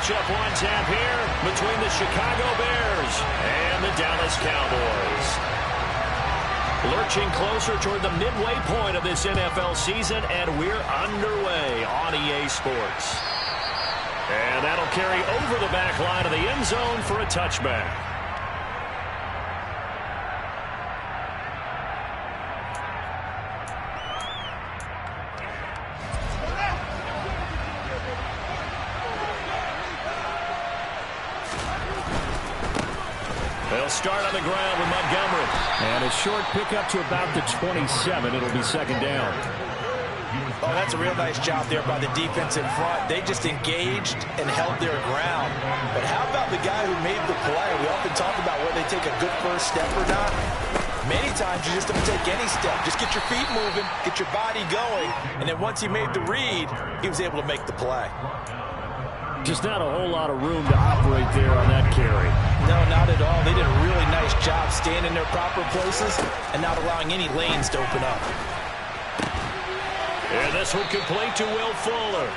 matchup on tap here between the Chicago Bears and the Dallas Cowboys. Lurching closer toward the midway point of this NFL season, and we're underway on EA Sports. And that'll carry over the back line of the end zone for a touchback. They'll start on the ground with Montgomery. And a short pickup to about the 27. It'll be second down. Oh, that's a real nice job there by the defense in front. They just engaged and held their ground. But how about the guy who made the play? We often talk about whether they take a good first step or not. Many times you just don't take any step. Just get your feet moving, get your body going, and then once he made the read, he was able to make the play. Just not a whole lot of room to operate there on that carry. No, not at all. They did a really nice job staying in their proper places and not allowing any lanes to open up. And this will complete to Will Fuller.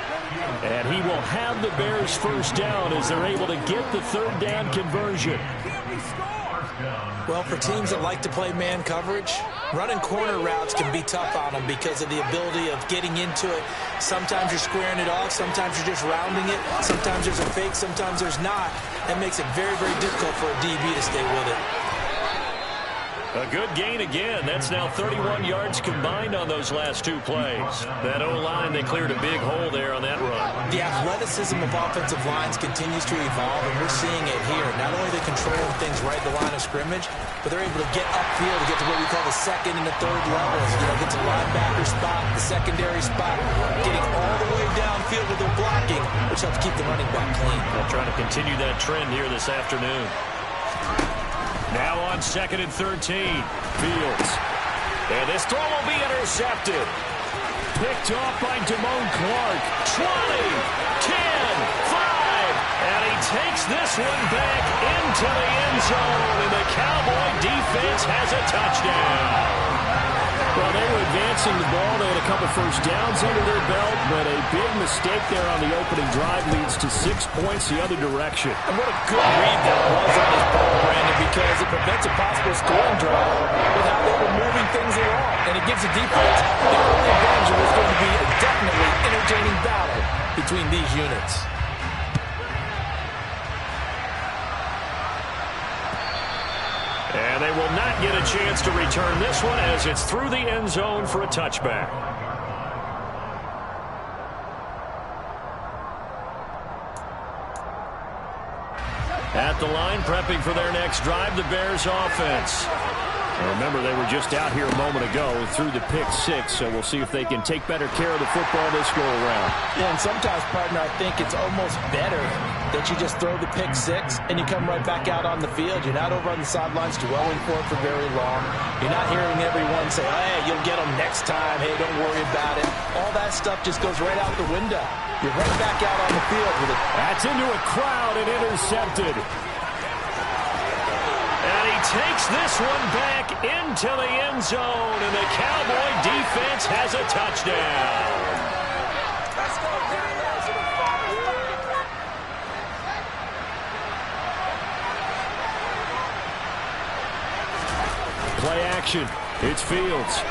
And he will have the Bears first down as they're able to get the third down conversion. Well, for teams that like to play man coverage, running corner routes can be tough on them because of the ability of getting into it. Sometimes you're squaring it off. Sometimes you're just rounding it. Sometimes there's a fake. Sometimes there's not. That makes it very, very difficult for a DB to stay with it. A good gain again. That's now 31 yards combined on those last two plays. That O-line, they cleared a big hole there on that run. The athleticism of offensive lines continues to evolve, and we're seeing it here. Not only are they controlling things right at the line of scrimmage, but they're able to get upfield to get to what we call the second and the third levels. You know, get to the linebacker spot, the secondary spot, getting all the way downfield with their blocking, which helps keep the running back clean. They'll try to continue that trend here this afternoon. Now on 2nd and 13. Fields. And this throw will be intercepted. Picked off by Damone Clark. 20, 10, 5. And he takes this one back into the end zone. And the Cowboy defense has a touchdown. Well, they were advancing the ball. They had a couple first downs under their belt, but a big mistake there on the opening drive leads to 6 points the other direction. And what a good read that was on this ball, Brandon, because it prevents a possible scoring drive with how they were moving things along. And it gives the defense the early advantage of what's going to be a definitely entertaining battle between these units. And they will not get a chance to return this one as it's through the end zone for a touchback. At the line, prepping for their next drive, the Bears offense. Remember, they were just out here a moment ago through the pick six, so we'll see if they can take better care of the football this go-around. Yeah, and sometimes, partner, I think it's almost better that you just throw the pick six and you come right back out on the field. You're not over on the sidelines dwelling for it for very long. You're not hearing everyone say, hey, you'll get them next time. Hey, don't worry about it. All that stuff just goes right out the window. You're right back out on the field with it. That's into a crowd and intercepted. And he takes this one back into the end zone, and the Cowboy defense has a touchdown. Play action. It's Fields.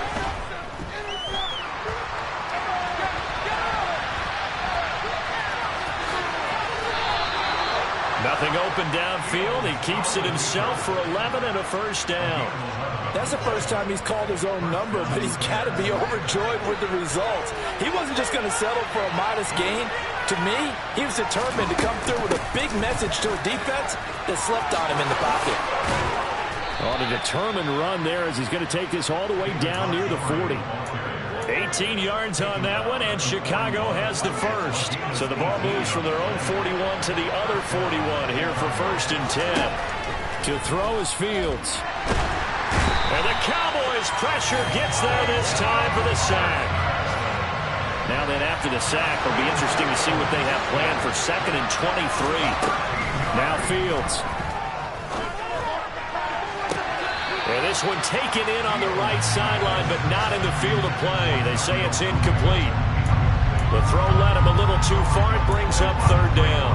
Nothing open downfield. He keeps it himself for 11 and a first down. That's the first time he's called his own number, but he's got to be overjoyed with the results. He wasn't just going to settle for a modest gain. To me, he was determined to come through with a big message to a defense that slept on him in the pocket. On a determined run there as he's going to take this all the way down near the 40. 18 yards on that one, and Chicago has the first. So the ball moves from their own 41 to the other 41 here for 1st and 10. To throw is Fields. And the Cowboys' pressure gets there this time for the sack. Now then, after the sack, it'll be interesting to see what they have planned for 2nd and 23. Now Fields. And this one taken in on the right sideline, but not in the field of play. They say it's incomplete. The throw led him a little too far. It brings up 3rd down.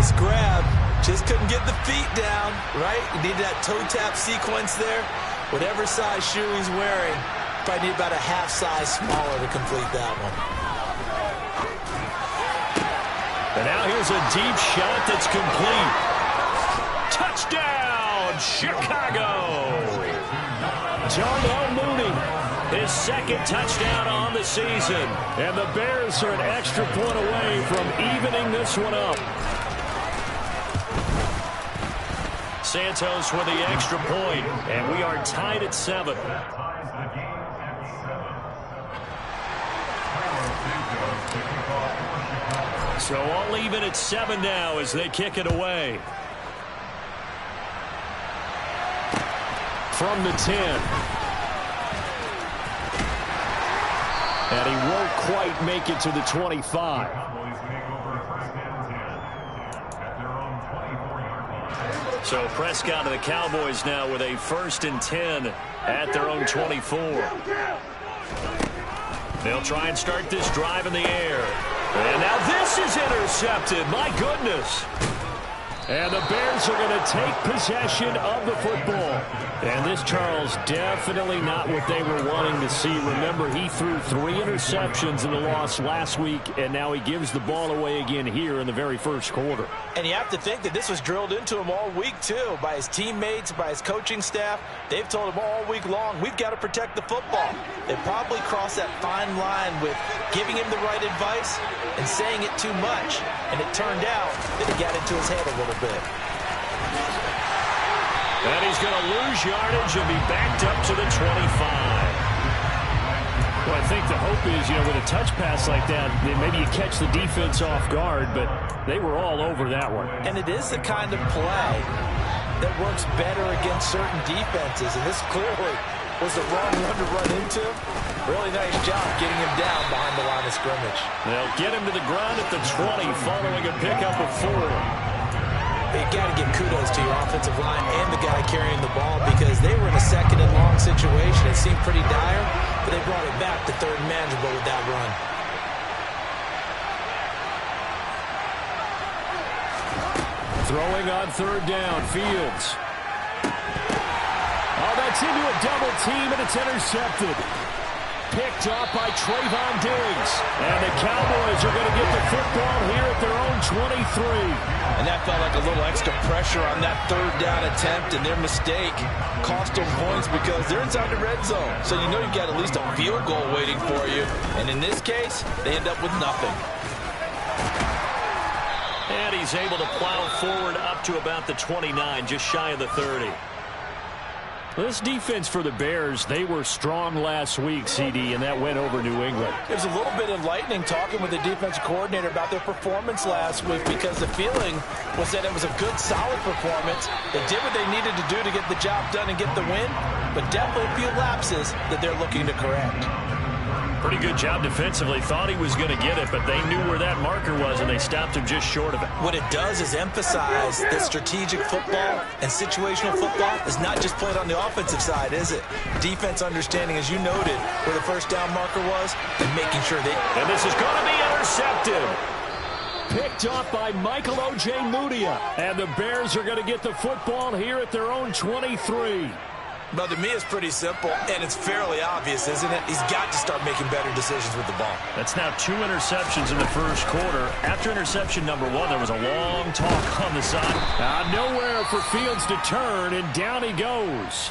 Nice grab. Just couldn't get the feet down, right? You need that toe tap sequence there. Whatever size shoe he's wearing, probably need about a half size smaller to complete that one. And now here's a deep shot that's complete. Touchdown, Chicago! Darnell Mooney, His second touchdown on the season. and the Bears are an extra point away from evening this one up. Santos with the extra point, and we are tied at 7. So all even at 7 now as they kick it away. From the 10. And he won't quite make it to the 25. So Prescott and the Cowboys now with a 1st and 10 at their own 24. They'll try and start this drive in the air. And now this is intercepted. My goodness. And the Bears are going to take possession of the football. And this, Charles, definitely not what they were wanting to see. Remember, he threw 3 interceptions in the loss last week, and now he gives the ball away again here in the very first quarter. And you have to think that this was drilled into him all week, too, by his teammates, by his coaching staff. They've told him all week long, we've got to protect the football. They probably crossed that fine line with giving him the right advice and saying it too much. And it turned out that it got into his head a little bit. And he's going to lose yardage and be backed up to the 25. Well, I think the hope is, with a touch pass like that, maybe you catch the defense off guard, but they were all over that one. And it is the kind of play that works better against certain defenses, and this clearly was the wrong one to run into. Really nice job getting him down behind the line of scrimmage. They'll get him to the ground at the 20 following a pickup of 4. You've got to give kudos to your offensive line and the guy carrying the ball because they were in a 2nd and long situation. It seemed pretty dire, but they brought it back to 3rd and manageable with that run. Throwing on 3rd down, Fields. Oh, that's into a double team, and it's intercepted. Picked off by Trayvon Diggs. And the Cowboys are going to get the football here at their own 23. And that felt like a little extra pressure on that 3rd down attempt, and their mistake cost them points because they're inside the red zone. So you know you've got at least a field goal waiting for you. And in this case, they end up with nothing. And he's able to plow forward up to about the 29, just shy of the 30. This defense for the Bears, they were strong last week, CD, and that went over New England. It was a little bit enlightening talking with the defensive coordinator about their performance last week because the feeling was that it was a good, solid performance. They did what they needed to do to get the job done and get the win, but definitely a few lapses that they're looking to correct. Pretty good job defensively. Thought he was going to get it, but they knew where that marker was, and they stopped him just short of it. What it does is emphasize that strategic football and situational football is not just played on the offensive side, is it? Defense understanding, as you noted, where the 1st down marker was, and making sure they... And this is going to be intercepted. Picked off by Michael O.J. Mudia. And the Bears are going to get the football here at their own 23. Well, to me, it's pretty simple, and it's fairly obvious, isn't it? He's got to start making better decisions with the ball. That's now 2 interceptions in the first quarter. After interception number 1, there was a long talk on the side. Nowhere for Fields to turn, and down he goes.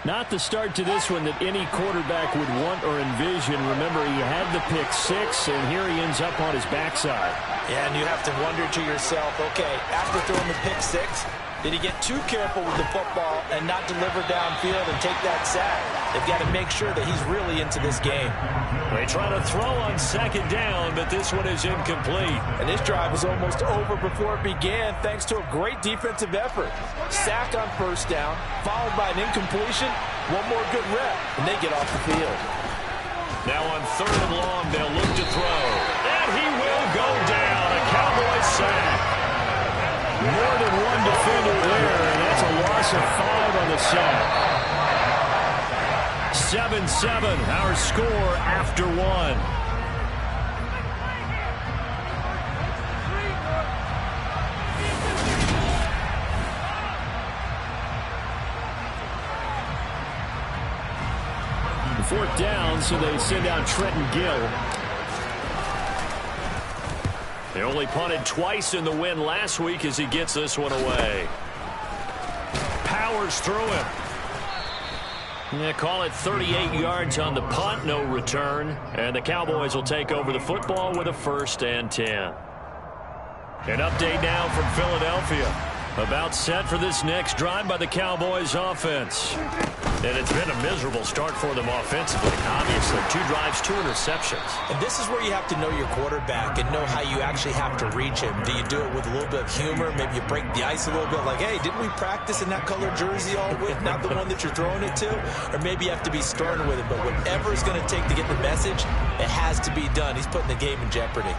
Not the start to this one that any quarterback would want or envision. Remember, he had the pick 6, and here he ends up on his backside. Yeah, and you have to wonder to yourself, okay, after throwing the pick 6, did he get too careful with the football and not deliver downfield and take that sack? They've got to make sure that he's really into this game. They try to throw on 2nd down, but this one is incomplete. And this drive was almost over before it began thanks to a great defensive effort. Sack on 1st down, followed by an incompletion, one more good rep, and they get off the field. Now on 3rd and long, they'll look to throw. And he will go down. A Cowboys sack. More than one defender there, and that's a loss of 5 on the sack. 7-7, our score after 1. 4th down, so they send out Trenton Gill. They only punted twice in the win last week as he gets this one away. Powers through him. They call it 38 yards on the punt, no return. And the Cowboys will take over the football with a 1st and 10. An update now from Philadelphia. About set for this next drive by the Cowboys offense. And it's been a miserable start for them offensively. Obviously, 2 drives, 2 interceptions. And this is where you have to know your quarterback and know how you actually have to reach him. Do you do it with a little bit of humor? Maybe you break the ice a little bit like, hey, didn't we practice in that color jersey all week, not the one that you're throwing it to? Or maybe you have to be stern with it. But whatever it's going to take to get the message, it has to be done. He's putting the game in jeopardy.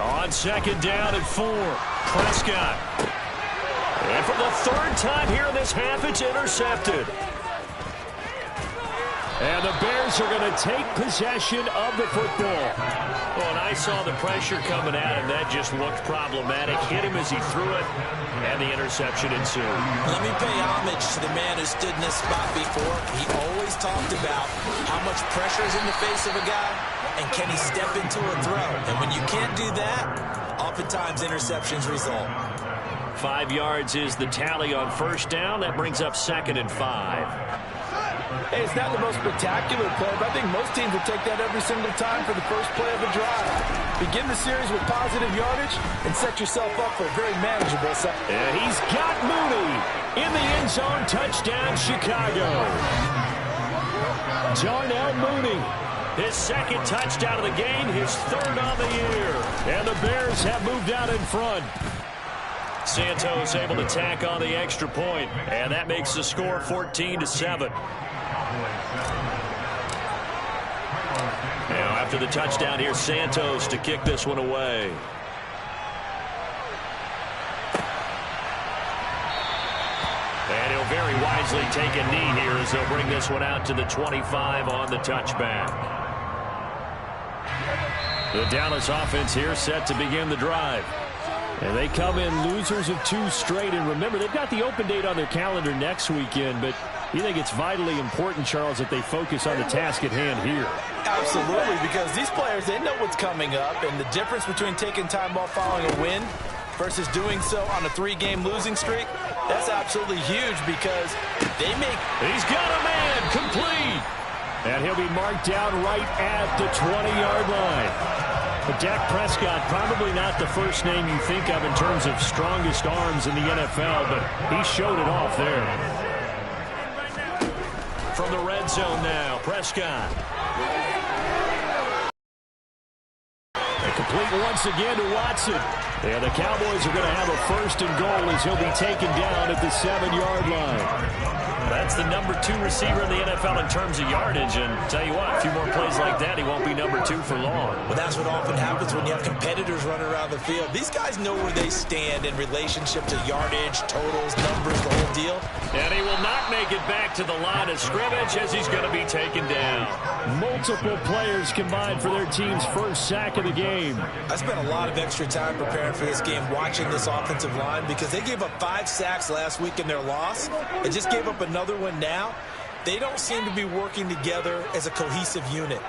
On 2nd down and 4, Prescott. And for the 3rd time here in this half, it's intercepted. And the Bears are going to take possession of the football. Well, and I saw the pressure coming at him. That just looked problematic. Hit him as he threw it, and the interception ensued. Let me pay homage to the man who stood in this spot before. He always talked about how much pressure is in the face of a guy, and can he step into a throw? And when you can't do that, oftentimes interceptions result. 5 yards is the tally on 1st down. That brings up 2nd and 5. Hey, it's not the most spectacular play, but I think most teams would take that every single time for the first play of a drive. Begin the series with positive yardage and set yourself up for a very manageable second. And he's got Mooney in the end zone. Touchdown, Chicago. Darnell Mooney. His 2nd touchdown of the game, his 3rd on the year. And the Bears have moved out in front. Santos able to tack on the extra point, and that makes the score 14-7. Now, after the touchdown, here's Santos to kick this one away. And he'll very wisely take a knee here as they'll bring this one out to the 25 on the touchback. The Dallas offense here set to begin the drive. And they come in losers of 2 straight. And remember, they've got the open date on their calendar next weekend. But you think it's vitally important, Charles, that they focus on the task at hand here? Absolutely, because these players, they know what's coming up. And the difference between taking time off following a win versus doing so on a 3-game losing streak, that's absolutely huge because they make... He's got a man complete. And he'll be marked down right at the 20-yard line. But Dak Prescott, probably not the first name you think of in terms of strongest arms in the NFL, but he showed it off there. From the red zone now, Prescott. And complete once again to Watson. And the Cowboys are going to have a 1st and goal as he'll be taken down at the 7-yard line. That's the number 2 receiver in the NFL in terms of yardage. And tell you what, a few more plays like that, he won't be number 2 for long. Well, that's what often happens when you have competitors running around the field. These guys know where they stand in relationship to yardage, totals, numbers, the whole deal. And he will not make it back to the line of scrimmage as he's going to be taken down. Multiple players combined for their team's 1st sack of the game. I spent a lot of extra time preparing for this game, watching this offensive line, because they gave up 5 sacks last week in their loss. They just gave up another one now. They don't seem to be working together as a cohesive unit.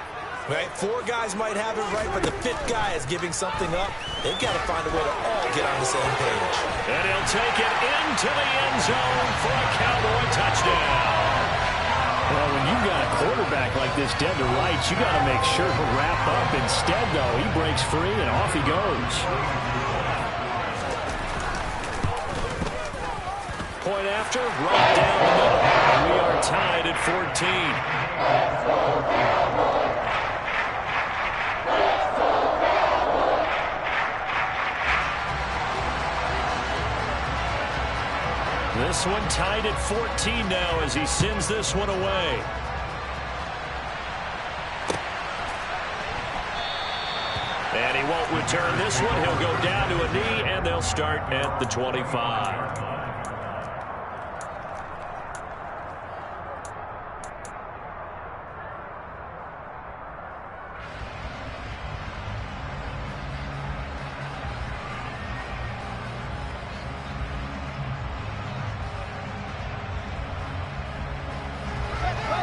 Right? 4 guys might have it right, but the 5th guy is giving something up. They've got to find a way to all get on the same page. And he'll take it into the end zone for a Cowboy touchdown. Well, when you've got a quarterback like this dead to rights, you got to make sure to wrap up. Instead, though, he breaks free and off he goes. Point after, right down the middle. And we are tied at 14. This one tied at 14 now as he sends this one away. And he won't return this one. He'll go down to a knee, and they'll start at the 25.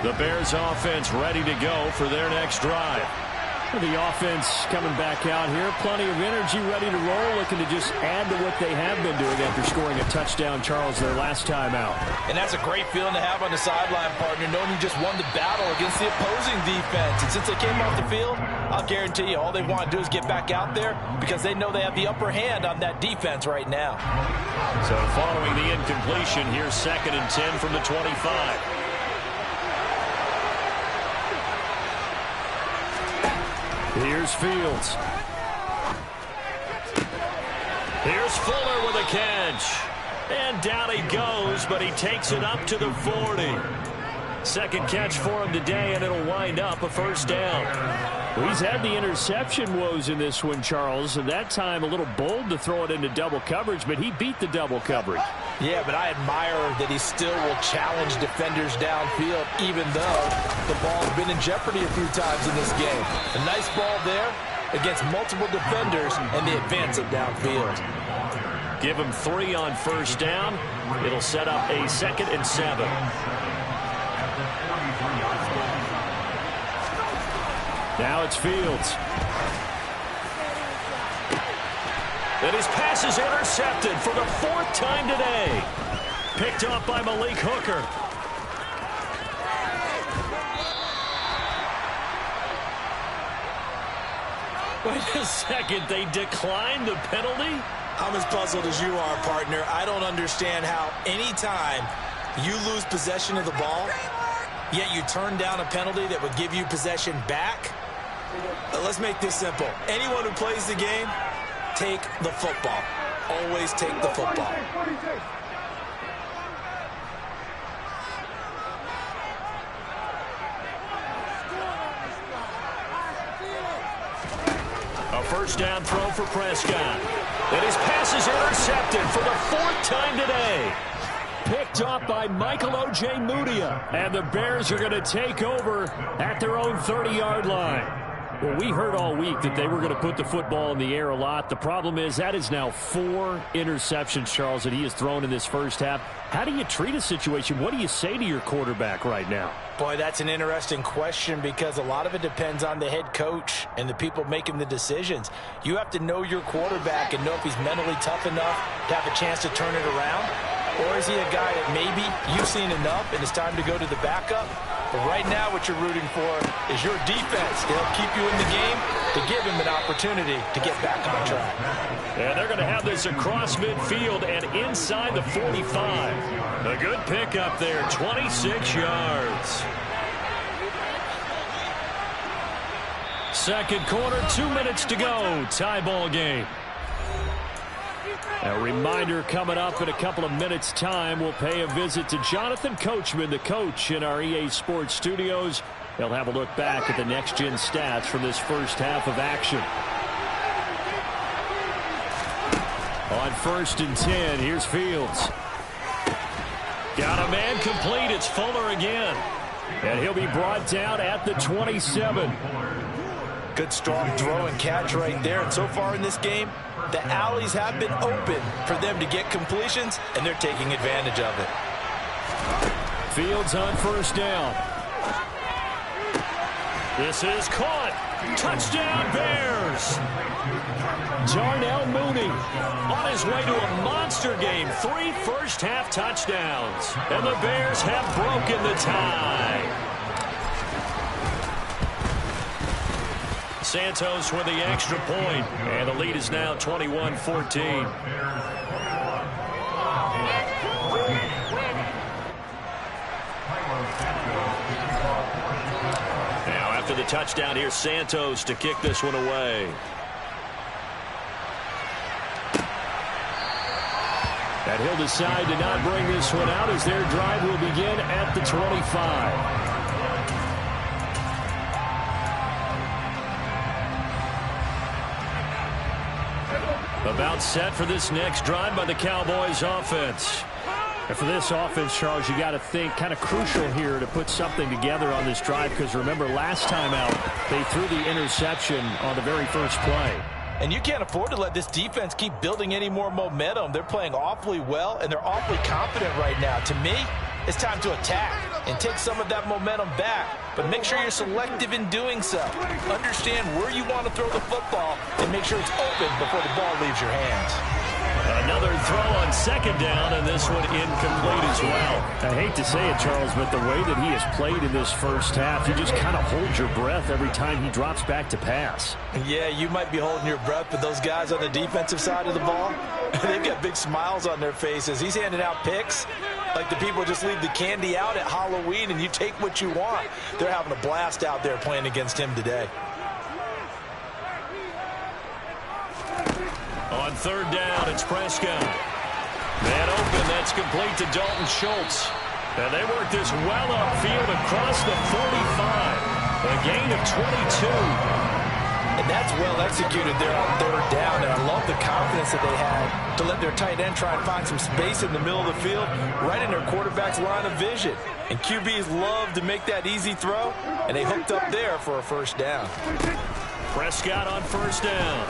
The Bears offense ready to go for their next drive. The offense coming back out here. Plenty of energy, ready to roll, looking to just add to what they have been doing after scoring a touchdown, Charles, their last time out. And that's a great feeling to have on the sideline, partner, knowing you just won the battle against the opposing defense. And since they came off the field, I'll guarantee you all they want to do is get back out there because they know they have the upper hand on that defense right now. So following the incompletion, here's 2nd and 10 from the 25. Here's Fields. Here's Fuller with a catch. And down he goes, but he takes it up to the 40. Second catch for him today, and it'll wind up a first down. Well, he's had the interception woes in this one, Charles, and that time a little bold to throw it into double coverage, but he beat the double coverage. Yeah, but I admire that he still will challenge defenders downfield, even though the ball's been in jeopardy a few times in this game. A nice ball there against multiple defenders, and they advance it downfield. Give him 3 on first down. It'll set up a 2nd and 7. Now it's Fields. And his pass is intercepted for the 4th time today. Picked up by Malik Hooker. Wait a second, they declined the penalty? I'm as puzzled as you are, partner. I don't understand how anytime you lose possession of the ball, yet you turn down a penalty that would give you possession back. Let's make this simple. Anyone who plays the game, take the football. Always take the football. A first down throw for Prescott. And his pass is intercepted for the 4th time today. Picked off by Michael O.J. Mudia. And the Bears are going to take over at their own 30-yard line. Well, we heard all week that they were going to put the football in the air a lot. The problem is that is now 4 interceptions, Charles, that he has thrown in this first half. How do you treat a situation? What do you say to your quarterback right now? Boy, that's an interesting question because a lot of it depends on the head coach and the people making the decisions. You have to know your quarterback and know if he's mentally tough enough to have a chance to turn it around. Or is he a guy that maybe you've seen enough and it's time to go to the backup? But right now what you're rooting for is your defense to help keep you in the game, to give him an opportunity to get back on track. And they're going to have this across midfield and inside the 45. A good pickup there, 26 yards. Second quarter, 2 minutes to go. Tie ball game. A reminder coming up in a couple of minutes' time. We'll pay a visit to Jonathan Coachman, the coach in our EA Sports studios. He'll have a look back at the next-gen stats from this first half of action. On 1st and 10, here's Fields. Got a man complete. It's Fuller again. And he'll be brought down at the 27. Good strong throw and catch right there. And so far in this game, the alleys have been open for them to get completions, and they're taking advantage of it. Fields on first down. This is caught. Touchdown, Bears. Darnell Mooney on his way to a monster game. 3 first-half touchdowns. And the Bears have broken the tie. Santos with the extra point, and the lead is now 21-14. Now after the touchdown, here's Santos to kick this one away. And he'll decide to not bring this one out as their drive will begin at the 25. About set for this next drive by the Cowboys offense. And for this offense, Charles, you got to think kind of crucial here to put something together on this drive because remember last time out they threw the interception on the very first play. And you can't afford to let this defense keep building any more momentum. They're playing awfully well and they're awfully confident right now. To me, it's time to attack. and take some of that momentum back. But make sure you're selective in doing so. Understand where you want to throw the football and make sure it's open before the ball leaves your hands. Another throw on second down, and this one incomplete as well. I hate to say it, Charles, but the way that he has played in this first half, you just kind of hold your breath every time he drops back to pass. Yeah, you might be holding your breath, but those guys on the defensive side of the ball, they've got big smiles on their faces. He's handing out picks like the people just leave the candy out at Halloween and you take what you want. They're having a blast out there playing against him today. On third down, it's Prescott. Man open, that's complete to Dalton Schultz. And they work this well upfield across the 45. A gain of 22. And that's well executed there on third down. And I love the confidence that they had to let their tight end try and find some space in the middle of the field, right in their quarterback's line of vision. And QBs love to make that easy throw, and they hooked up there for a first down. Prescott on first down.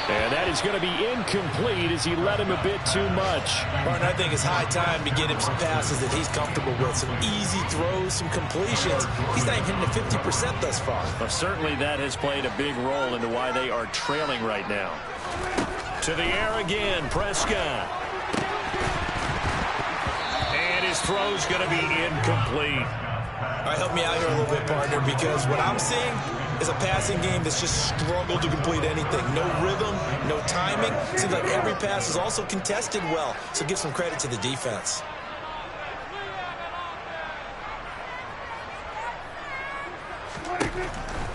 And that is going to be incomplete as he led him a bit too much. Martin, I think it's high time to get him some passes that he's comfortable with. Some easy throws, some completions. He's not even hitting the 50% thus far. Well, certainly that has played a big role into why they are trailing right now. To the air again, Prescott. And his throw's going to be incomplete. All right, help me out here a little bit, partner, because what I'm seeing is a passing game that's just struggled to complete anything. No rhythm, no timing. Seems like every pass is also contested well, so give some credit to the defense.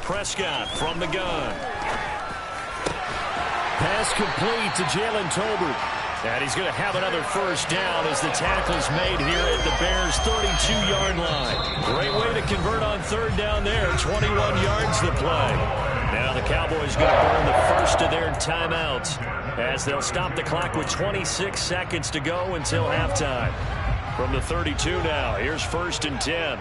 Prescott from the gun. Pass complete to Jalen Tolbert. And he's going to have another first down as the tackle is made here at the Bears' 32-yard line. Great way to convert on third down there. 21 yards to play. Now the Cowboys going to burn the first of their timeouts as they'll stop the clock with 26 seconds to go until halftime. From the 32 now, here's 1st and 10.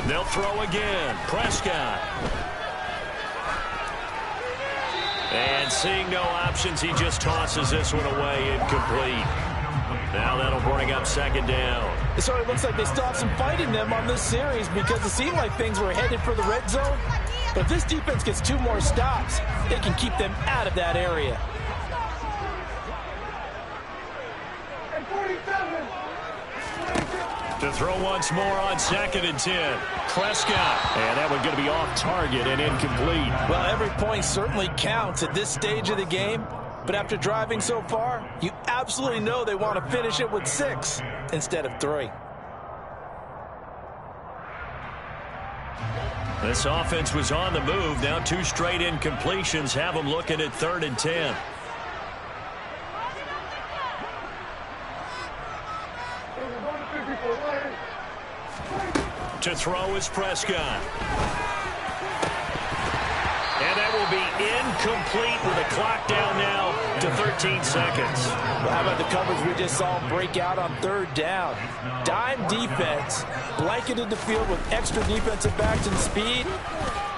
They'll throw again. Prescott. And seeing no options, he just tosses this one away, incomplete. Now that'll bring up second down. It sort of looks like they still have some fight in them on this series because it seemed like things were headed for the red zone. But if this defense gets 2 more stops, they can keep them out of that area. To throw once more on 2nd and 10. Prescott. And that one going to be off target and incomplete. Well, every point certainly counts at this stage of the game. But after driving so far, you absolutely know they want to finish it with 6 instead of 3. This offense was on the move. Now 2 straight incompletions have them looking at 3rd and 10. To throw is Prescott. And that will be incomplete with a clock down now to 13 seconds. Well, how about the coverage we just saw break out on 3rd down? Dime defense, blanketed the field with extra defensive backs and speed,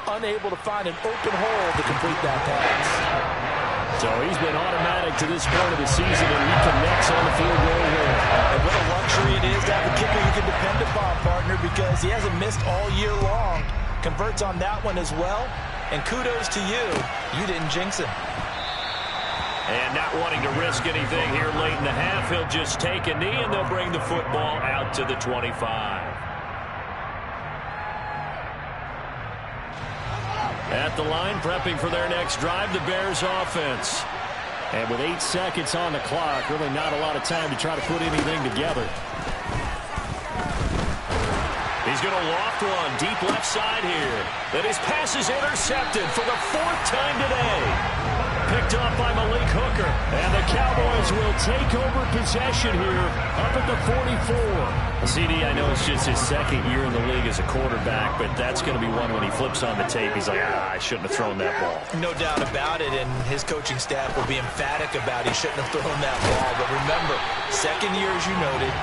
unable to find an open hole to complete that pass. So he's been automatic to this point of the season, and he connects on the field goal here. And what a luxury it is to have a kicker you can depend upon, partner, because he hasn't missed all year long. Converts on that one as well. And kudos to you. You didn't jinx him. And not wanting to risk anything here late in the half, he'll just take a knee, and they'll bring the football out to the 25. At the line, prepping for their next drive, the Bears offense. And with 8 seconds on the clock, really not a lot of time to try to put anything together. He's going to loft one deep left side here. But his pass is intercepted for the 4th time today. Picked off by Malik Hooker. And the Cowboys will take over possession here up at the 44. CD, I know it's just his 2nd year in the league as a quarterback, but that's going to be one when he flips on the tape. He's like, I shouldn't have thrown that ball. No doubt about it, and his coaching staff will be emphatic about he shouldn't have thrown that ball. But remember, 2nd year, as you noted,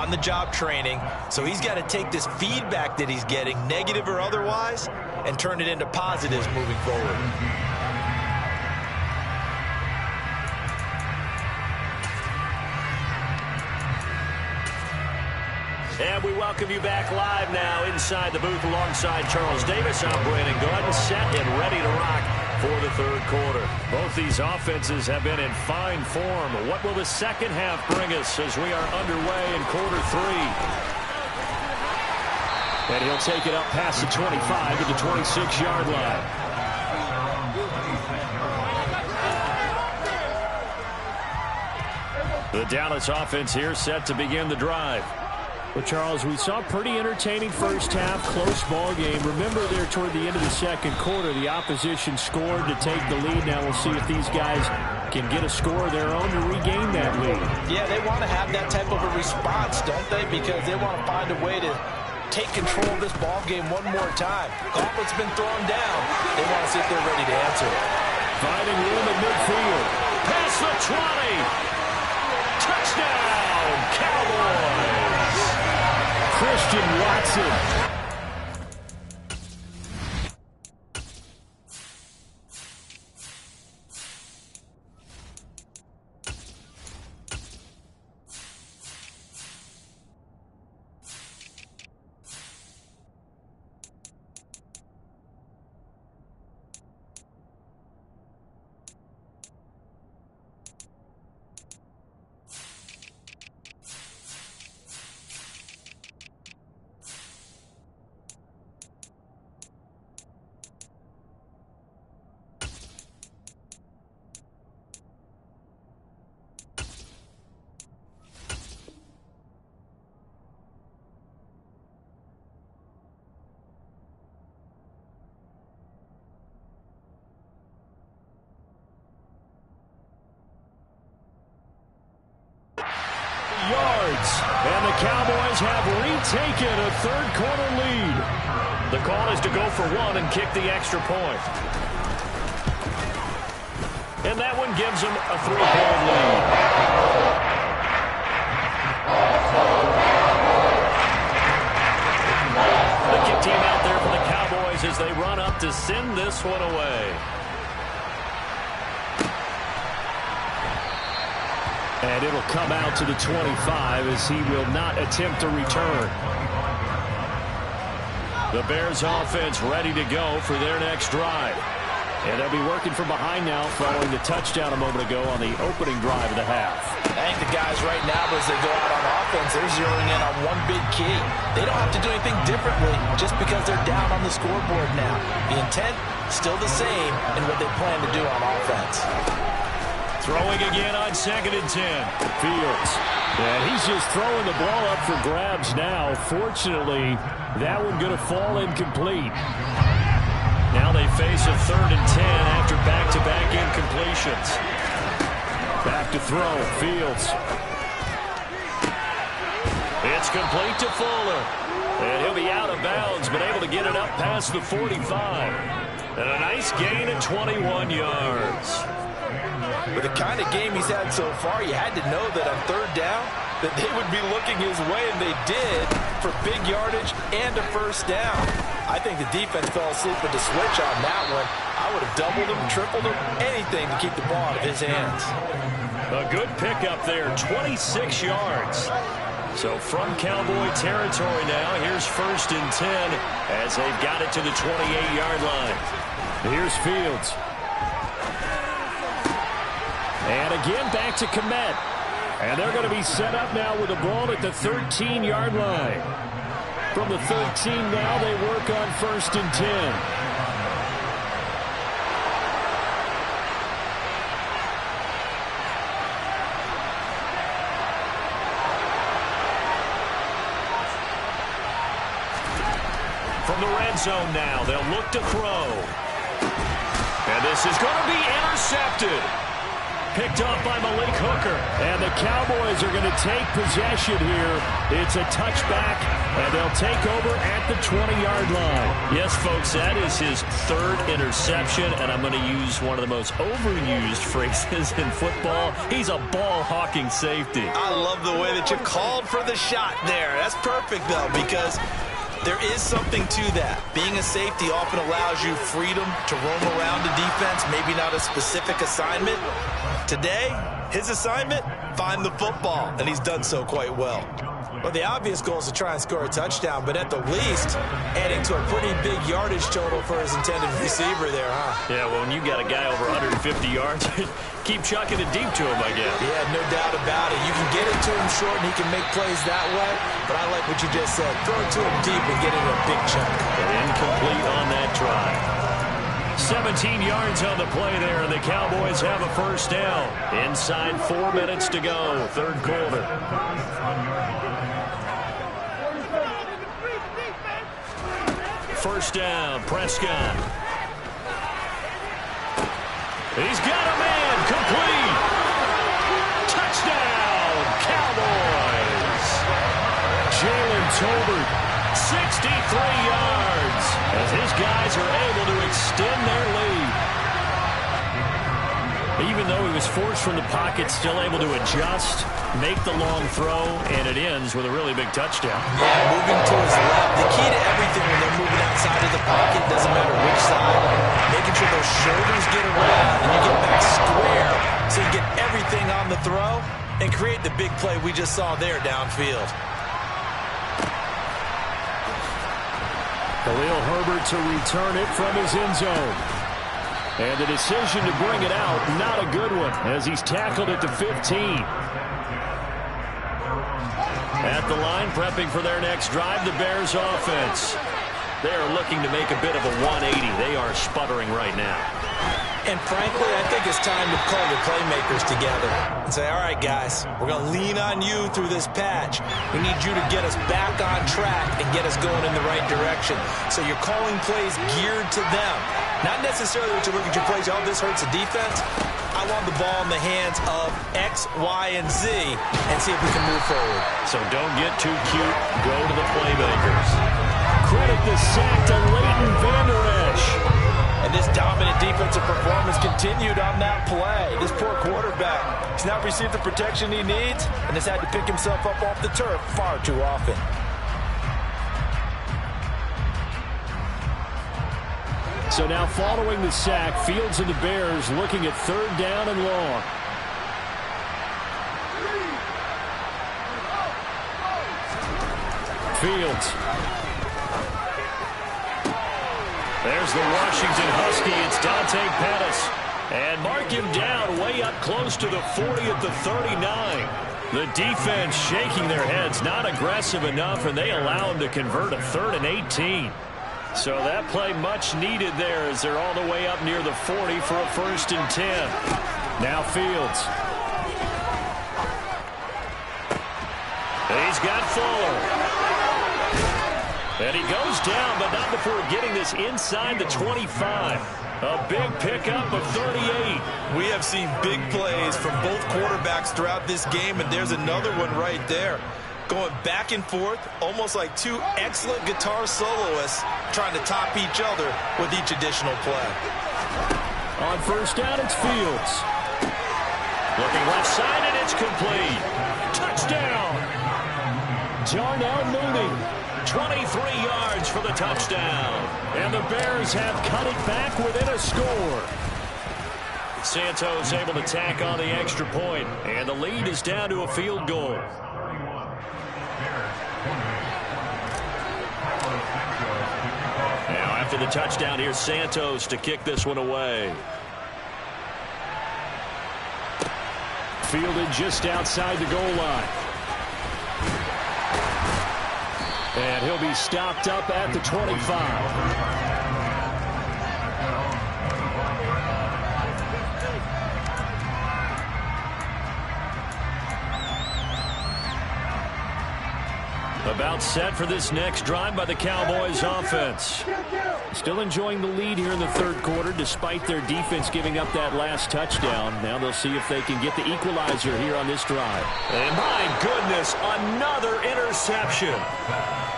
on-the-job training. So he's got to take this feedback that he's getting, negative or otherwise, and turn it into positives moving forward. And we welcome you back live now inside the booth alongside Charles Davis. I'm Brandon Gordon, set and ready to rock for the third quarter. Both these offenses have been in fine form. What will the second half bring us as we are underway in quarter three? And he'll take it up past the 25 to the 26-yard line. The Dallas offense here set to begin the drive. Well, Charles, we saw a pretty entertaining first half, close ball game. Remember there toward the end of the second quarter, the opposition scored to take the lead. Now we'll see if these guys can get a score of their own to regain that lead. Yeah, they want to have that type of a response, don't they? Because they want to find a way to take control of this ball game one more time. Gauntlet's been thrown down. They want to see if they're ready to answer it. Finding room at midfield. Past the 20. Touchdown, Cowboys. Christian Watson. And the Cowboys have retaken a third-quarter lead. The call is to go for one and kick the extra point. And that one gives them a 3-point lead. The kick team out there for the Cowboys as they run up to send this one away. And it'll come out to the 25 as he will not attempt to return. The Bears offense ready to go for their next drive. And they'll be working from behind now following the touchdown a moment ago on the opening drive of the half. I think the guys right now, as they go out on offense, they're zeroing in on one big key. They don't have to do anything differently just because they're down on the scoreboard now. The intent, still the same in what they plan to do on offense. Throwing again on 2nd and 10. Fields. And he's just throwing the ball up for grabs now. Fortunately, that one going to fall incomplete. Now they face a 3rd and 10 after back-to-back incompletions. Back to throw. Fields. It's complete to Fuller. And he'll be out of bounds, but able to get it up past the 45. And a nice gain at 21 yards. With the kind of game he's had so far, you had to know that on 3rd down that they would be looking his way, and they did, for big yardage and a 1st down. I think the defense fell asleep with the switch on that one. I would have doubled him, tripled him, anything to keep the ball out of his hands. A good pickup there, 26 yards. So from Cowboy territory now, here's 1st and 10 as they've got it to the 28-yard line. Here's Fields. And again, back to Komet. And they're going to be set up now with the ball at the 13-yard line. From the 13 now, they work on 1st and 10. From the red zone now, they'll look to throw. And this is going to be intercepted. picked off by Malik Hooker. And the Cowboys are going to take possession here. It's a touchback, and they'll take over at the 20-yard line. Yes, folks, that is his third interception, and I'm going to use one of the most overused phrases in football. He's a ball-hawking safety. I love the way that you called for the shot there. That's perfect, though, because there is something to that. Being a safety often allows you freedom to roam around the defense, maybe not a specific assignment. Today, his assignment, find the football, and he's done so quite well. Well, the obvious goal is to try and score a touchdown, but at the least, adding to a pretty big yardage total for his intended receiver there, huh? Yeah, well, when you got a guy over 150 yards, keep chucking it deep to him, I guess. Yeah, no doubt about it. You can get it to him short, and he can make plays that way, but I like what you just said. Throw it to him deep and get it in a big chunk. But incomplete on that drive. 17 yards on the play there, and the Cowboys have a first down. Inside 4 minutes to go, third quarter. First down, Prescott. He's got a man, complete. Touchdown, Cowboys. Jalen Tolbert, 63 yards, as his guys are able to extend their lead. Even though he was forced from the pocket, still able to adjust, make the long throw, and it ends with a really big touchdown. Yeah, moving to his left. The key to everything when they're moving outside of the pocket, doesn't matter which side, making sure those shoulders get around and you get back square so you get everything on the throw and create the big play we just saw there downfield. Khalil Herbert to return it from his end zone. And the decision to bring it out, not a good one, as he's tackled at the 15. At the line, prepping for their next drive, the Bears offense. They are looking to make a bit of a 180. They are sputtering right now. And frankly, I think it's time to call your playmakers together and say, all right, guys, we're going to lean on you through this patch. We need you to get us back on track and get us going in the right direction. So you're calling plays geared to them. Not necessarily that you look at your plays, oh, this hurts the defense. I want the ball in the hands of X, Y, and Z and see if we can move forward. So don't get too cute. Go to the playmakers. Credit the sack to Leighton Vander Esch. And this dominant defensive performance continued on that play. This poor quarterback has not received the protection he needs and has had to pick himself up off the turf far too often. So now following the sack, Fields and the Bears looking at third down and long. Fields. There's the Washington Husky. It's Dante Pettis. And mark him down way up close to the 40 at the 39. The defense shaking their heads, not aggressive enough, and they allow him to convert a 3rd and 18. So that play much needed there as they're all the way up near the 40 for a 1st and 10. Now Fields. He's got Fuller. And he goes down, but not before getting this inside the 25. A big pickup of 38. We have seen big plays from both quarterbacks throughout this game, and there's another one right there. Going back and forth, almost like two excellent guitar soloists trying to top each other with each additional play. On first down, it's Fields. Looking left side, and it's complete. Touchdown! Darnell Mooney. 23 yards for the touchdown. And the Bears have cut it back within a score. Santos able to tack on the extra point, and the lead is down to a field goal. Now after the touchdown, here's Santos to kick this one away. Fielded just outside the goal line. And he'll be stopped up at the 25. About set for this next drive by the Cowboys offense. Still enjoying the lead here in the third quarter despite their defense giving up that last touchdown. Now they'll see if they can get the equalizer here on this drive. And my goodness, another interception.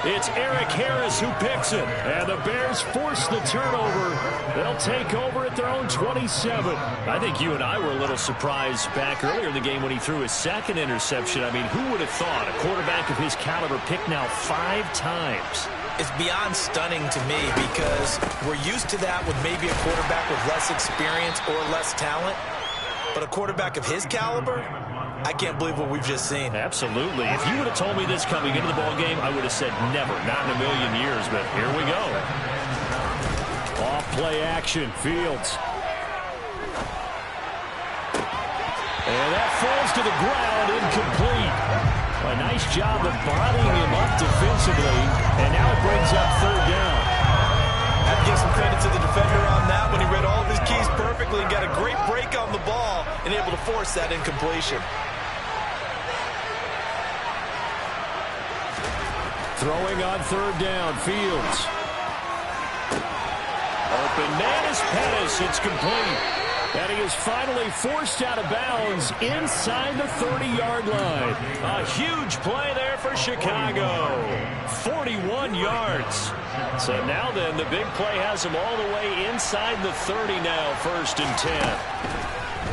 It's Eric Harris who picks it. And the Bears force the turnover. They'll take over at their own 27. I think you and I were a little surprised back earlier in the game when he threw his second interception. I mean, who would have thought a quarterback of his caliber picked now 5 times? It's beyond stunning to me because we're used to that with maybe a quarterback with less experience or less talent. But a quarterback of his caliber, I can't believe what we've just seen. Absolutely. If you would have told me this coming into the ball game, I would have said never, not in a million years. But here we go. Off play action, Fields. And that falls to the ground, incomplete. A nice job of bodying him up defensively, and now it brings up third down. I have to give some credit to the defender on that when he read all of his keys perfectly and got a great break on the ball and able to force that incompletion. Throwing on third down, Fields. Open man is Pettis. It's complete. And he is finally forced out of bounds inside the 30-yard line. A huge play there for Chicago. 41 yards. So now then, the big play has him all the way inside the 30 now, 1st and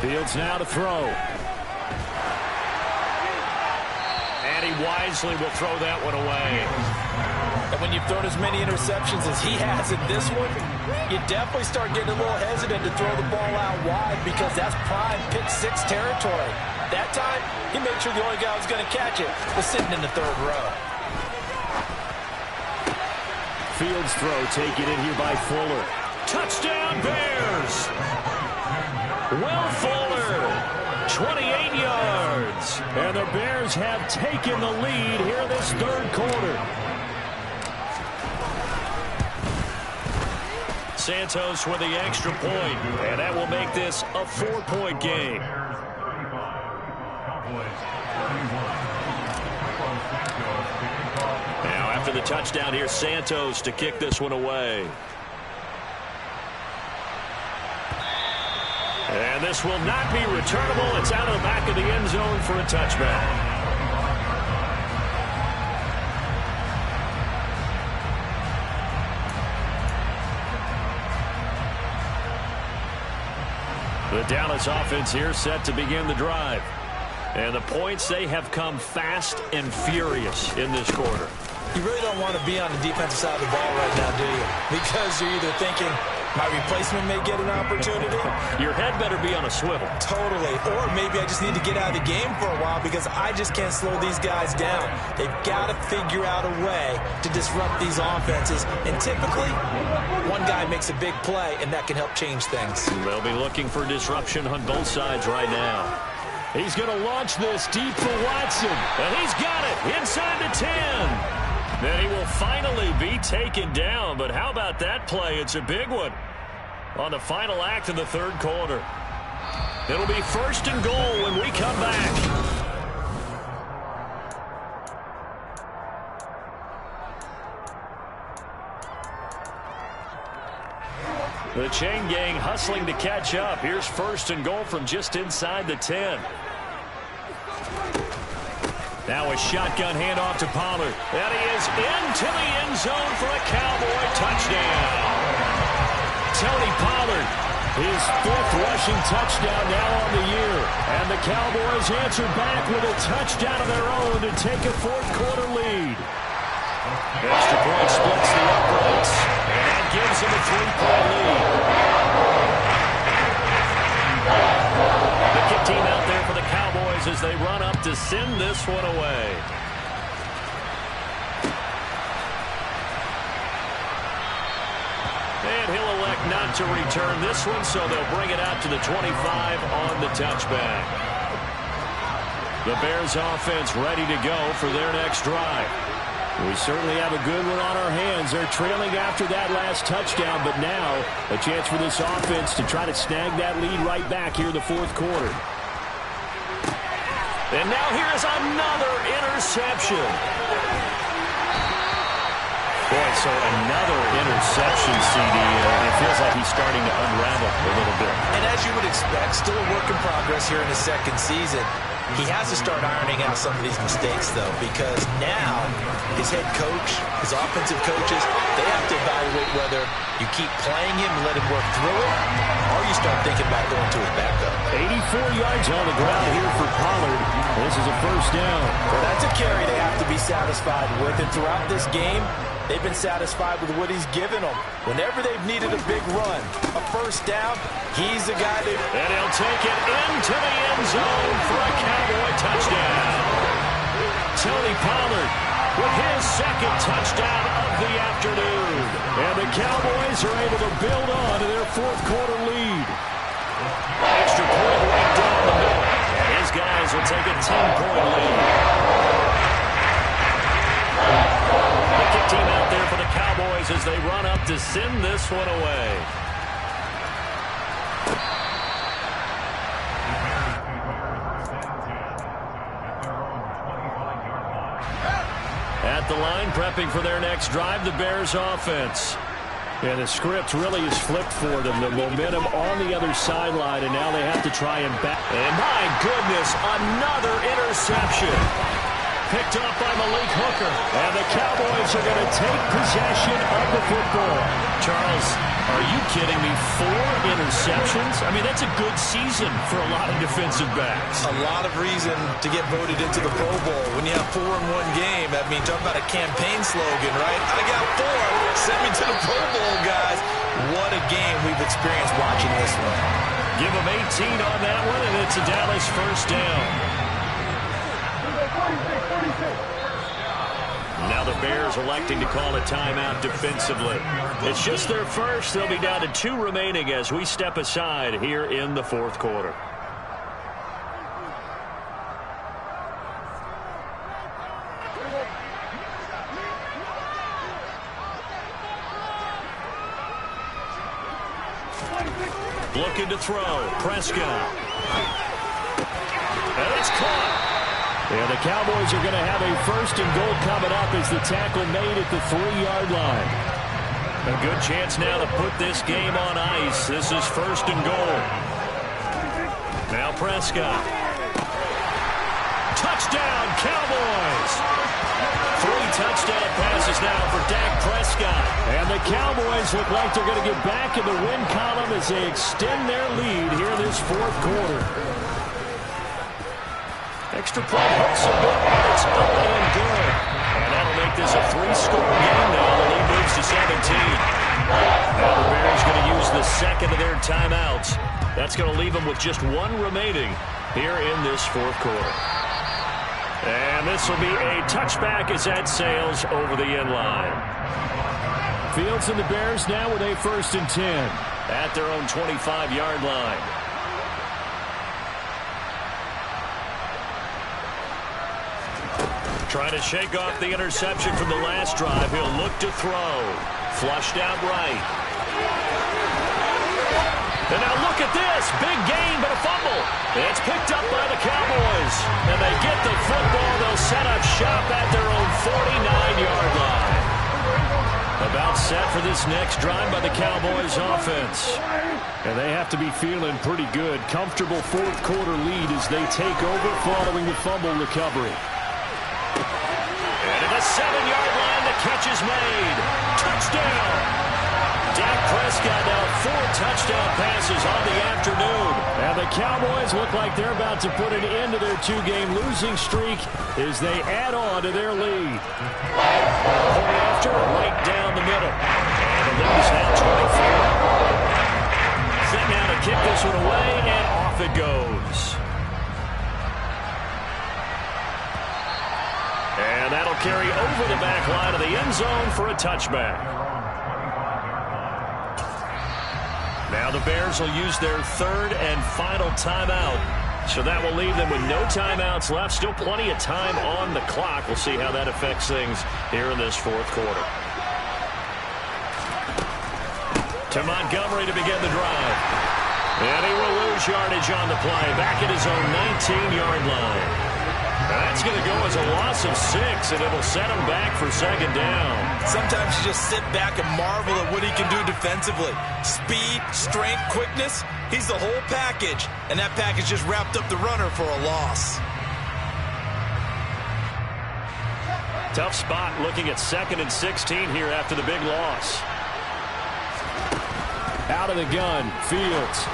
10. Fields now to throw. And he wisely will throw that one away. And when you've thrown as many interceptions as he has in this one, you definitely start getting a little hesitant to throw the ball out wide because that's prime pick 6 territory. That time, he made sure the only guy who was going to catch it was sitting in the 3rd row. Fields throw taken in here by Fuller. Touchdown Bears! Will Fuller, 28 yards. And the Bears have taken the lead here this third quarter. Santos with the extra point, and that will make this a 4-point game. Now after the touchdown here, Santos to kick this one away. And this will not be returnable. It's out of the back of the end zone for a touchback. The Dallas offense here set to begin the drive. And the points, they have come fast and furious in this quarter. You really don't want to be on the defensive side of the ball right now, do you? Because you're either thinking, my replacement may get an opportunity. Your head better be on a swivel. Totally. Or maybe I just need to get out of the game for a while because I just can't slow these guys down. They've got to figure out a way to disrupt these offenses. And typically, one guy makes a big play, and that can help change things. They'll be looking for disruption on both sides right now. He's going to launch this deep for Watson. And he's got it inside the 10. Then he will finally be taken down. But how about that play? It's a big one on the final act of the third quarter. It'll be 1st and goal when we come back. The chain gang hustling to catch up. Here's 1st and goal from just inside the 10. Now a shotgun handoff to Pollard. And he is into the end zone for a Cowboy touchdown. Tony Pollard, his 5th rushing touchdown now on the year. And the Cowboys answer back with a touchdown of their own to take a 4th quarter lead. Extra point splits the uprights. And that gives him a 3-point lead. The kick team out there for the Cowboys as they run up to send this one away. And he'll elect not to return this one, so they'll bring it out to the 25 on the touchback. The Bears offense ready to go for their next drive. We certainly have a good one on our hands. They're trailing after that last touchdown, but now a chance for this offense to try to snag that lead right back here in the 4th quarter. And now here's another interception. Boy, so another interception, CD. It feels like he's starting to unravel a little bit. And as you would expect, still a work in progress here in his second season. He has to start ironing out some of these mistakes, though, because now his head coach, his offensive coaches, they have to evaluate whether you keep playing him and let him work through it, or you start thinking about going to his backup. 84 yards on the ground here for Pollard. This is a first down. Well, that's a carry they have to be satisfied with, and throughout this game, they've been satisfied with what he's given them. Whenever they've needed a big run, a first down, he's the guy they... And he'll take it into the end zone for a Cowboy touchdown. Tony Pollard with his second touchdown of the afternoon. And the Cowboys are able to build on to their fourth quarter lead. Extra point right down the middle. And his guys will take a 10-point lead. The kick team out there for the Cowboys as they run up to send this one away. At the line, prepping for their next drive, the Bears offense. And the script really is flipped for them. The momentum on the other sideline, and now they have to try and back. And my goodness, another interception. Picked up by Malik Hooker. And the Cowboys are going to take possession of the football. Charles, are you kidding me? 4 interceptions? I mean, that's a good season for a lot of defensive backs. A lot of reason to get voted into the Pro Bowl. When you have 4 in one game, that means talk about a campaign slogan, right? I got 4. Send me to the Pro Bowl, guys. What a game we've experienced watching this one. Give them 18 on that one, and it's a Dallas first down. Now the Bears electing to call a timeout defensively. It's just their first. They'll be down to 2 remaining as we step aside here in the fourth quarter. Looking to throw. Prescott. And it's caught. And the Cowboys are going to have a first and goal coming up as the tackle made at the 3-yard line. A good chance now to put this game on ice. This is first and goal. Now Prescott. Touchdown, Cowboys! 3 touchdown passes now for Dak Prescott. And the Cowboys look like they're going to get back in the win column as they extend their lead here in this fourth quarter. Extra point hooks a bit, but it's up and good. And that'll make this a 3-score game now. The lead moves to 17. Now the Bears going to use the second of their timeouts. That's going to leave them with just 1 remaining here in this fourth quarter. And this will be a touchback as that sails over the end line. Fields and the Bears now with a first and 10. At their own 25-yard line. Trying to shake off the interception from the last drive. He'll look to throw. Flushed out right. And now look at this. Big gain, but a fumble. It's picked up by the Cowboys. And they get the football. They'll set up shop at their own 49-yard line. About set for this next drive by the Cowboys offense. And they have to be feeling pretty good. Comfortable fourth quarter lead as they take over following the fumble recovery. And at the 7-yard line, the catch is made. Touchdown! Dak Prescott now 4 touchdown passes on the afternoon. And the Cowboys look like they're about to put an end to their 2-game losing streak as they add on to their lead. Point after, right down the middle. And the lead is now 24. Set now to kick this one away, and off it goes. And that'll carry over the back line of the end zone for a touchback. Now the Bears will use their 3rd and final timeout. So that will leave them with no timeouts left. Still plenty of time on the clock. We'll see how that affects things here in this fourth quarter. To Montgomery to begin the drive. And he will lose yardage on the play. Back at his own 19-yard line. That's going to go as a loss of 6, and it'll set him back for second down. Sometimes you just sit back and marvel at what he can do defensively. Speed, strength, quickness, he's the whole package. And that package just wrapped up the runner for a loss. Tough spot looking at 2nd and 16 here after the big loss. Out of the gun, Fields.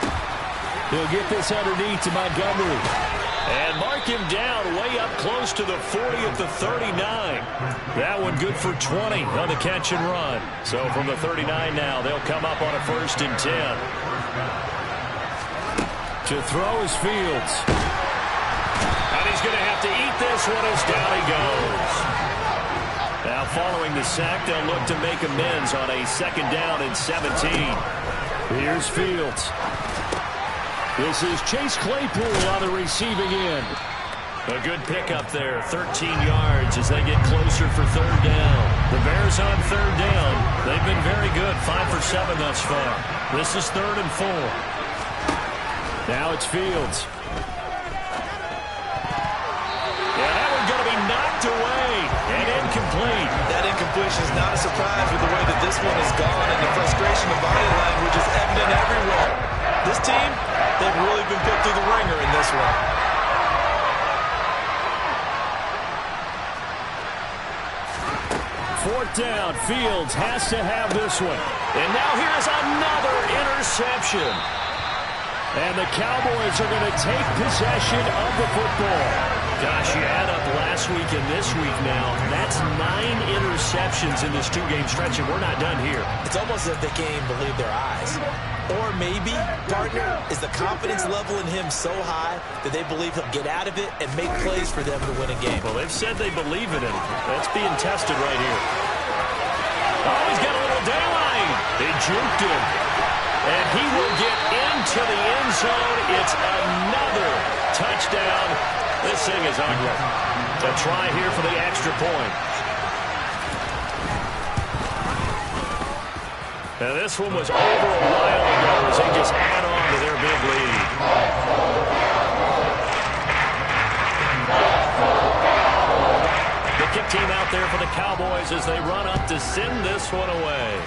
He'll get this underneath to Montgomery. And mark him down way up close to the 40 at the 39. That one good for 20 on the catch and run. So from the 39 now, they'll come up on a 1st and 10. To throw is Fields. And he's going to have to eat this one as down he goes. Now following the sack, they'll look to make amends on a 2nd down and 17. Here's Fields. This is Chase Claypool on the receiving end. A good pickup there, 13 yards as they get closer for 3rd down. The Bears on 3rd down. They've been very good, 5 for 7 thus far. This is 3rd and 4. Now it's Fields. Yeah, that one's going to be knocked away and incomplete. That incompletion is not a surprise with the way that this one has gone, and the frustration of body language is evident everywhere. This team, they've really been put through the ringer in this one. 4th down, Fields has to have this one. And now here's another interception. And the Cowboys are going to take possession of the football. Gosh, you add up last week and this week now. That's 9 interceptions in this 2-game stretch, and we're not done here. It's almost as if they can't even believe their eyes. Or maybe, partner, is the confidence level in him so high that they believe he'll get out of it and make plays for them to win a game. Well, they've said they believe in him. That's being tested right here. Oh, he's got a little daylight. They juked him. And he will get into the end zone. It's another touchdown. This thing is ugly. A try here for the extra point. Now this one was over a while ago as they just add on to their big lead. The kick team out there for the Cowboys as they run up to send this one away.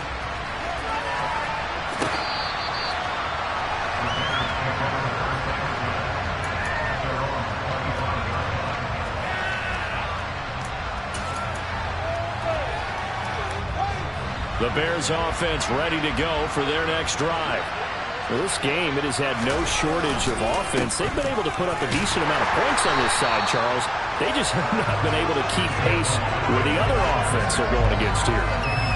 The Bears offense ready to go for their next drive. Well, this game, it has had no shortage of offense. They've been able to put up a decent amount of points on this side, Charles. They just have not been able to keep pace with the other offense they're going against here.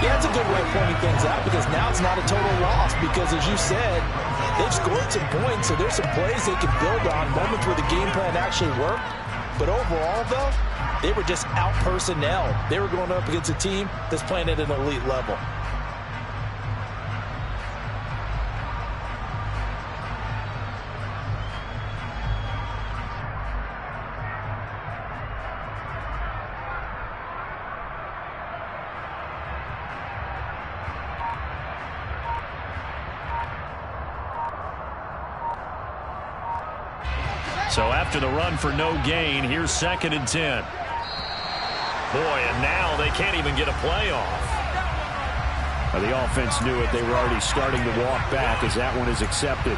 Yeah, it's a good way of pointing things out because now it's not a total loss because, as you said, they've scored some points, so there's some plays they can build on, moments where the game plan actually worked. But overall, though, they were just out-personnel. They were going up against a team that's playing at an elite level. So after the run for no gain, here's 2nd and 10. Boy, and now they can't even get a play off. The offense knew it. They were already starting to walk back as that one is accepted.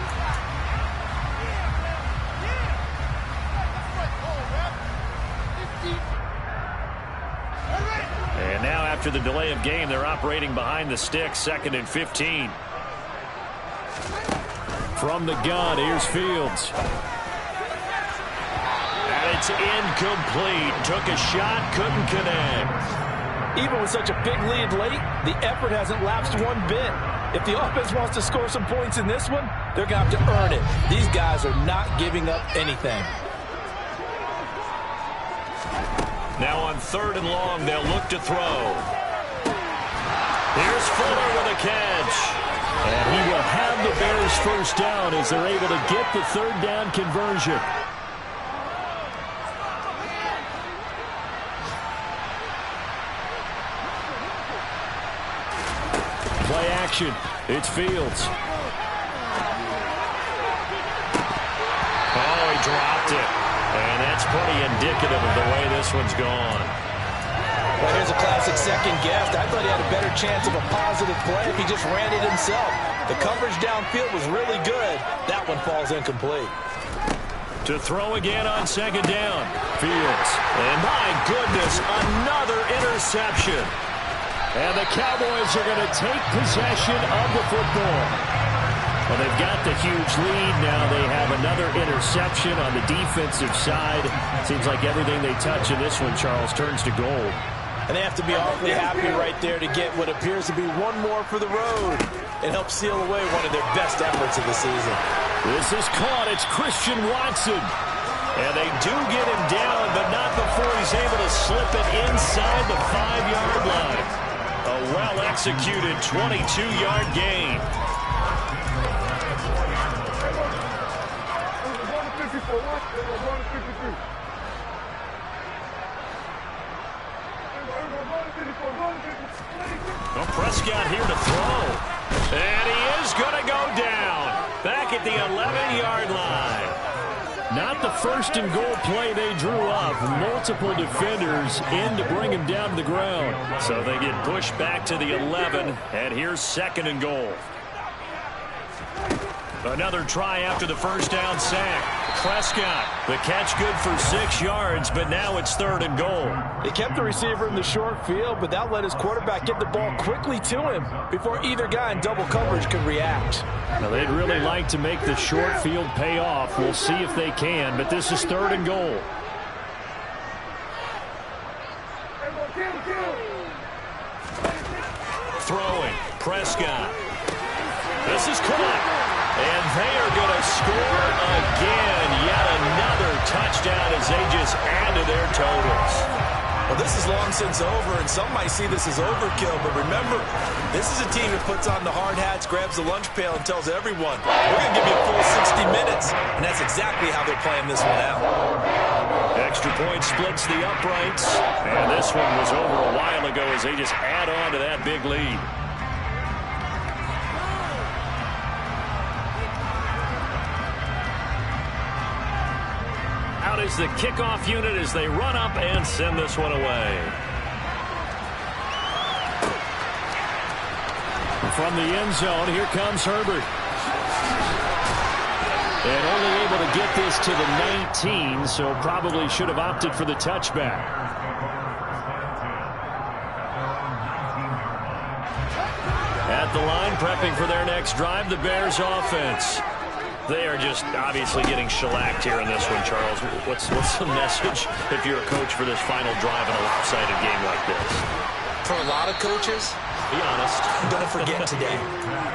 And now after the delay of game, they're operating behind the sticks, 2nd and 15. From the gun, here's Fields. And it's incomplete. Took a shot, couldn't connect. Even with such a big lead late, the effort hasn't lapsed one bit. If the offense wants to score some points in this one, they're going to have to earn it. These guys are not giving up anything. Now on 3rd and long, they'll look to throw. Here's Fuller with a catch. And he will have the Bears first down as they're able to get the 3rd down conversion. Play action. It's Fields. Oh, he dropped it. And that's pretty indicative of the way this one's gone. Well, here's a classic second guess. I thought he had a better chance of a positive play if he just ran it himself. The coverage downfield was really good. That one falls incomplete. To throw again on second down. Fields. And my goodness, another interception. And the Cowboys are going to take possession of the football. Well, they've got the huge lead. Now they have another interception on the defensive side. Seems like everything they touch in this one, Charles, turns to gold. And they have to be awfully happy right there to get what appears to be one more for the road and help seal away one of their best efforts of the season. This is caught. It's Christian Watson. And they do get him down, but not before he's able to slip it inside the 5-yard line. A well-executed 22-yard gain. Well, Prescott here to throw. And he is going to go down. Back at the 11-yard line. Not the first and goal play they drew up. Multiple defenders in to bring him down to the ground. So they get pushed back to the 11. And here's second and goal. Another try after the first down sack. Prescott, the catch good for 6 yards, but now it's third and goal. They kept the receiver in the short field, but that let his quarterback get the ball quickly to him before either guy in double coverage could react. Now, they'd really like to make the short field pay off. We'll see if they can, but this is third and goal. Throwing, Prescott. This is caught. And they are going to score again. Yet another touchdown as they just add to their totals. Well, this is long since over, and some might see this as overkill. But remember, this is a team that puts on the hard hats, grabs the lunch pail, and tells everyone, we're going to give you a full 60 minutes. And that's exactly how they're playing this one out. Extra point splits the uprights. And this one was over a while ago as they just add on to that big lead. Is the kickoff unit as they run up and send this one away. From the end zone, here comes Herbert. And only able to get this to the 19, so probably should have opted for the touchback. At the line, prepping for their next drive, the Bears offense. They are just obviously getting shellacked here in this one, Charles. What's the message if you're a coach for this final drive in a lopsided game like this? For a lot of coaches, be honest. Don't forget today.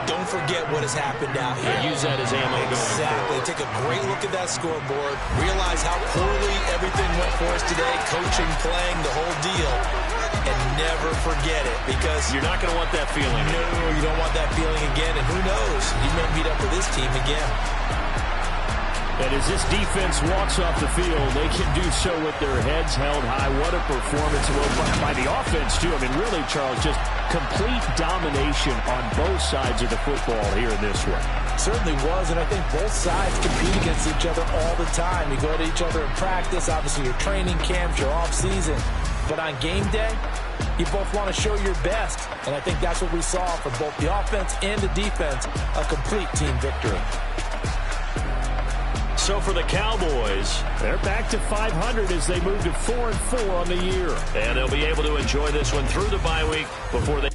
Don't forget what has happened out here. Yeah, use that as ammo. Exactly. Take a great look at that scoreboard. Realize how poorly everything went for us today. Coaching, playing, the whole deal. And never forget it, because you're not going to want that feeling. No, you don't want that feeling again. And who knows? You may meet up with this team again. And as this defense walks off the field, they can do so with their heads held high. What a performance by the offense, too. I mean, really, Charles, just complete domination on both sides of the football here in this one. Certainly was, and I think both sides compete against each other all the time. You go to each other in practice, obviously your training camps, your off-season. But on game day, you both want to show your best. And I think that's what we saw from both the offense and the defense, a complete team victory. So for the Cowboys, they're back to 500 as they move to 4-4 on the year. And they'll be able to enjoy this one through the bye week before they...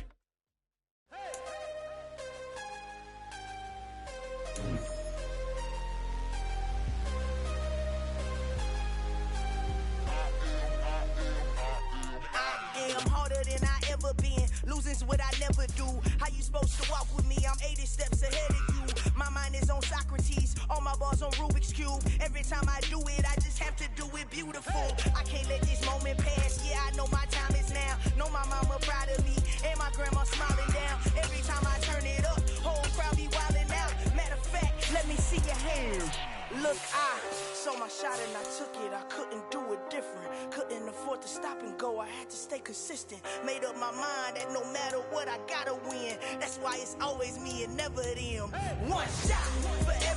Losing's what I never do. How you supposed to walk with me? I'm 80 steps ahead of you. My mind is on Socrates, all my balls on Rubik's Cube. Every time I do it, I just have to do it beautiful. I can't let this moment pass. Yeah, I know my time is now. Know my mama proud of me, and my grandma smiling down. Every time I turn it up, whole crowd be wilding out. Matter of fact, let me see your hands. Look, I saw my shot and I took it. I couldn't do it different. Couldn't afford to stop and go. I had to stay consistent. Made up my mind that no matter what, I gotta win. That's why it's always me and never them. One shot for every